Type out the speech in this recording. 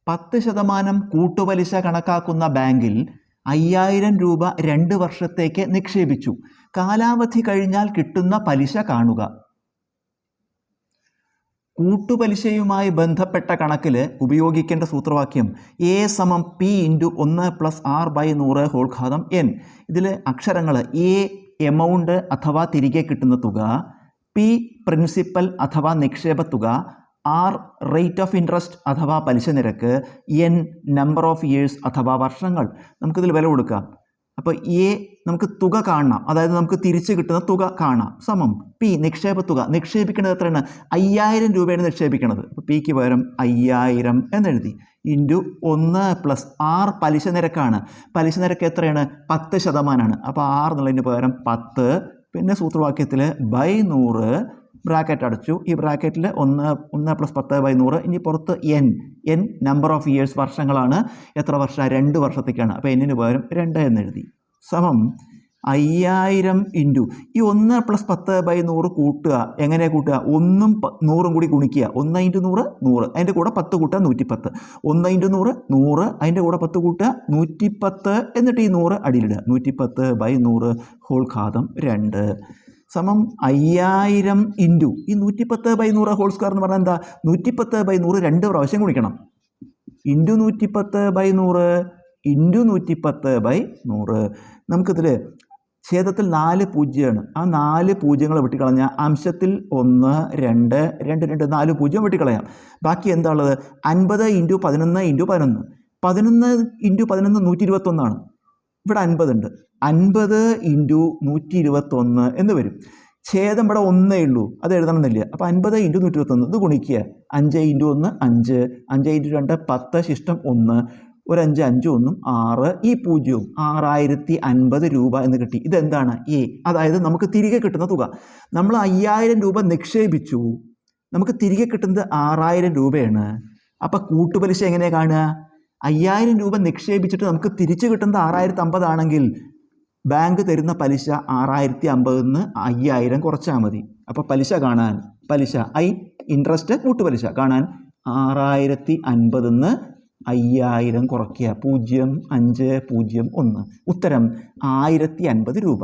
10% കൂട്ടുപലിശ കണക്കാക്കുന്ന ബാങ്കിൽ 5000 രൂപ 2 വർഷത്തേക്ക് നിക്ഷേപിച്ചു. കാലാവധി കഴിഞ്ഞാൽ കിട്ടുന്ന പലിശ കാണുക. കൂട്ടുപലിശയുമായി ബന്ധപ്പെട്ട കണക്കിൽ ഉപയോഗിക്കേണ്ട സൂത്രവാക്യം A = P × 1+R/100 n. ഇതിൽ അക്ഷരങ്ങൾ A എമൗണ്ട് അഥവാ തിരികെ കിട്ടുന്ന തുക, P പ്രിൻസിപ്പൽ അഥവാ നിക്ഷേപ തുക, R റേറ്റ് ഓഫ് ഇൻട്രസ്റ്റ് അഥവാ പലിശ നിരക്ക്, N നമ്പർ ഓഫ് ഇയേഴ്സ് അഥവാ വർഷങ്ങൾ. നമുക്കിതിൽ വില കൊടുക്കാം. അപ്പോൾ A നമുക്ക് തുക കാണണം, അതായത് നമുക്ക് തിരിച്ച് കിട്ടുന്ന തുക കാണാം, സമം P നിക്ഷേപ തുക. നിക്ഷേപിക്കുന്നത് എത്രയാണ്? 5000 രൂപയാണ് നിക്ഷേപിക്കുന്നത്. അപ്പോൾ Pക്ക് പകരം 5000 എന്നെഴുതി. ഇൻറ്റു 1+R പലിശ നിരക്കാണ്. പലിശ നിരക്ക് എത്രയാണ്? 10%. അപ്പോൾ R എന്നുള്ളതിന് പകരം 10. പിന്നെ സൂത്രവാക്യത്തിൽ /100 ബ്രാക്കറ്റ് അടച്ചു. ഈ ബ്രാക്കറ്റിൽ 1+10/100. ഇനി പുറത്ത് n നമ്പർ ഓഫ് ഇയേഴ്സ് വർഷങ്ങളാണ്. എത്ര വർഷം? 2 വർഷത്തേക്കാണ്. അപ്പോൾ എന്നിന് പകരം 2 എന്നെഴുതി. സമം 5000 ഇൻറ്റു ഈ 1+10/100 കൂട്ടുക. എങ്ങനെ കൂട്ടുക? 1ഉം 100ഉം കൂടി ഗുണിക്കുക. 1 × 100 100, അതിൻ്റെ കൂടെ 10 കൂട്ടുക 110. 1 × 100 100, അതിൻ്റെ കൂടെ 10 കൂട്ടുക 110. എന്നിട്ട് ഈ 100 അടിയിലിടുക. 110/100² സമം 5000 ഇൻറ്റു ഈ 110/100² എന്ന് പറഞ്ഞാൽ എന്താ? 110/100 2 പ്രാവശ്യം ഗുണിക്കണം. Into 110/100 into 110/100. നമുക്കിതിൽ ഛേദത്തിൽ 4 പൂജ്യമാണ്. ആ 4 പൂജ്യങ്ങൾ വെട്ടിക്കളഞ്ഞാൽ അംശത്തിൽ 1 2 2 2 4 പൂജ്യം വെട്ടിക്കളയാം. ബാക്കി എന്താ ഉള്ളത്? 50 × 11 × 11. 11 × 11 121. ഇവിടെ 50 ഉണ്ട്. 50 × 121 എന്ന് വരും. ഛേദം ഇവിടെ 1 ഉള്ളൂ, അത് എഴുതണമെന്നില്ല. അപ്പോൾ 50 × 121 ഇത് ഗുണിക്കുക. 5 × 1 5, 5 × 2 10, ശിഷ്ടം 1, ഒരു 5 5 1 6, ഈ 0 6050 രൂപ എന്ന് കിട്ടി. ഇതെന്താണ്? A, അതായത് നമുക്ക് തിരികെ കിട്ടുന്ന തുക. നമ്മൾ 5000 രൂപ നിക്ഷേപിച്ചു, നമുക്ക് തിരികെ കിട്ടുന്നത് 6000 രൂപയാണ്. അപ്പോൾ കൂട്ടുപലിശ എങ്ങനെയാണ് കാണുക? 5000 രൂപ നിക്ഷേപിച്ചിട്ട് നമുക്ക് തിരിച്ചു കിട്ടുന്നത് 6050 ആണെങ്കിൽ ബാങ്ക് തരുന്ന പലിശ 6050 5000 കുറച്ചാൽ മതി. അപ്പോൾ പലിശ കാണാൻ, പലിശ ഇൻട്രസ്റ്റ് കൂട്ടുപലിശ കാണാൻ 6050 5000 കുറയ്ക്കുക. 0501. ഉത്തരം 1050 രൂപ.